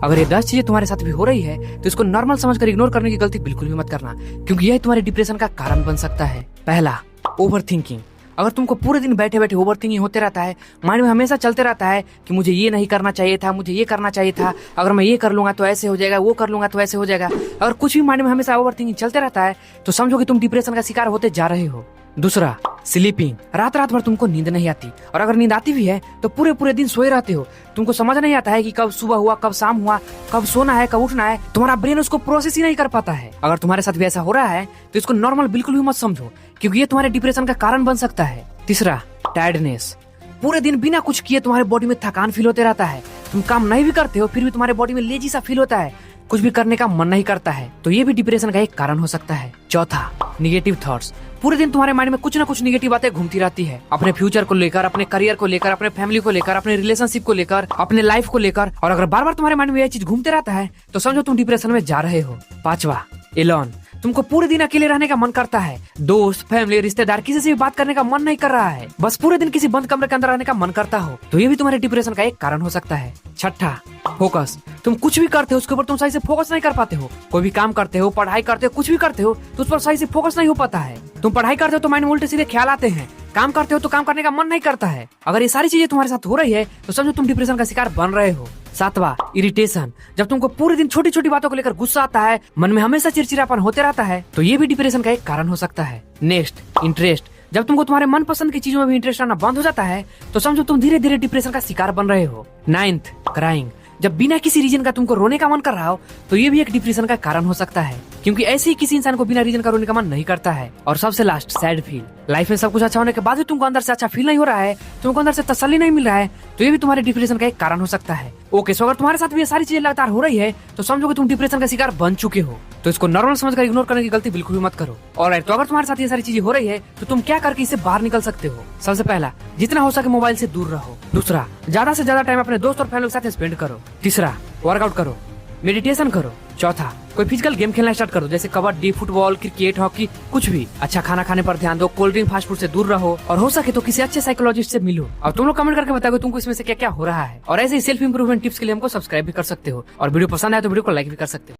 अगर ये 10 चीजें तुम्हारे साथ भी हो रही है तो इसको नॉर्मल समझकर इग्नोर करने की गलती बिल्कुल भी मत करना, क्योंकि यह तुम्हारे डिप्रेशन का कारण बन सकता है। पहला, ओवर थिंकिंग। अगर तुमको पूरे दिन बैठे बैठे ओवर थिंकिंग होते रहता है, माइंड में हमेशा चलते रहता है कि मुझे ये नहीं करना चाहिए था, मुझे ये करना चाहिए था, अगर मैं ये कर लूंगा तो ऐसे हो जाएगा, वो कर लूंगा तो ऐसे हो जाएगा, अगर कुछ भी माइंड में हमेशा ओवर थिंकिंग चलते रहता है तो समझो कि तुम डिप्रेशन का शिकार होते जा रहे हो। दूसरा, स्लीपिंग। रात रात भर तुमको नींद नहीं आती, और अगर नींद आती भी है तो पूरे पूरे दिन सोए रहते हो। तुमको समझ नहीं आता है कि कब सुबह हुआ, कब शाम हुआ, कब सोना है, कब उठना है। तुम्हारा ब्रेन उसको प्रोसेस ही नहीं कर पाता है। अगर तुम्हारे साथ भी ऐसा हो रहा है तो इसको नॉर्मल बिल्कुल भी मत समझो, क्योंकि ये तुम्हारे डिप्रेशन का कारण बन सकता है। तीसरा, टायर्डनेस। पूरे दिन बिना कुछ किए तुम्हारे बॉडी में थकान फील होते रहता है। तुम काम नहीं भी करते हो फिर भी तुम्हारे बॉडी में लेजी सा फील होता है, कुछ भी करने का मन नहीं करता है, तो ये भी डिप्रेशन का एक कारण हो सकता है। चौथा, निगेटिव थॉट्स। पूरे दिन तुम्हारे माइंड में कुछ ना कुछ निगेटिव बातें घूमती रहती है, अपने फ्यूचर को लेकर, अपने करियर को लेकर, अपने फैमिली को लेकर, अपने रिलेशनशिप को लेकर, अपने लाइफ को लेकर। और अगर बार बार तुम्हारे माइंड में यह चीज घूमते रहता है तो समझो तुम डिप्रेशन में जा रहे हो। पांचवा, एलोन। तुमको पूरे दिन अकेले रहने का मन करता है, दोस्त, फैमिली, रिश्तेदार, किसी से भी बात करने का मन नहीं कर रहा है, बस पूरे दिन किसी बंद कमरे के अंदर रहने का मन करता हो, तो ये भी तुम्हारे डिप्रेशन का एक कारण हो सकता है। छठा, फोकस। तुम कुछ भी करते हो उसके ऊपर तुम सही से फोकस नहीं कर पाते हो। कोई भी काम करते हो, पढ़ाई करते हो, कुछ भी करते हो तो उस पर सही से फोकस नहीं हो पाता है। तुम पढ़ाई करते हो तो माइंड में उल्टे सीधे ख्याल आते हैं, काम करते हो तो काम करने का मन नहीं करता है। अगर ये सारी चीजें तुम्हारे साथ हो रही है तो समझो तुम डिप्रेशन का शिकार बन रहे हो। सातवां, इरिटेशन। जब तुमको पूरे दिन छोटी छोटी बातों को लेकर गुस्सा आता है, मन में हमेशा चिड़चिड़ापन होते रहता है, तो ये भी डिप्रेशन का एक कारण हो सकता है। Next, interest. जब तुमको तुम्हारे मनपसंद की चीजों में भी इंटरेस्ट आना बंद हो जाता है तो समझो तुम धीरे धीरे डिप्रेशन का शिकार बन रहे हो। Ninth, crying. जब बिना किसी रीजन का तुमको रोने का मन कर रहा हो तो ये भी एक डिप्रेशन का कारण हो सकता है, क्योंकि ऐसे ही किसी इंसान को बिना रीजन का रोने का मन नहीं करता है। और सबसे लास्ट, सैड फील। लाइफ में सब कुछ अच्छा होने के बाद भी तुमको अंदर से अच्छा फील नहीं हो रहा है, तुमको अंदर से तसल्ली नहीं मिल रहा है, तो ये भी तुम्हारे डिप्रेशन का एक कारण हो सकता है। ओके, सो अगर तुम्हारे साथ भी ये सारी चीजें लगातार हो रही है तो समझो कि तुम डिप्रेशन का शिकार बन चुके हो, तो इसको नॉर्मल समझकर इग्नोर करने की गलती बिल्कुल भी मत करो। और तो अगर तुम्हारे साथ ये सारी चीजें हो रही है तो तुम क्या करके इससे बाहर निकल सकते हो? सबसे पहला, जितना हो सके मोबाइल से दूर रहो। दूसरा, ज्यादा से ज्यादा टाइम अपने दोस्त और फैमिली के साथ स्पेंड करो। तीसरा, वर्कआउट करो, मेडिटेशन करो। चौथा, कोई फिजिकल गेम खेलना स्टार्ट करो, जैसे कबड्डी, फुटबॉल, क्रिकेट, हॉकी, कुछ भी। अच्छा खाना खाने पर ध्यान दो, कोल्ड ड्रिंक, फास्ट फूड से दूर रहो, और हो सके तो किसी अच्छे साइकोलॉजिस्ट से मिलो। और तुम लोग कमेंट करके बताओ तुमको इसमें से क्या क्या हो रहा है। और ऐसे ही सेल्फ इंप्रूवमेंट टिप्स के लिए हमको सब्सक्राइब भी कर सकते हो, और वीडियो पसंद आए तो वीडियो को लाइक भी कर सकते हो।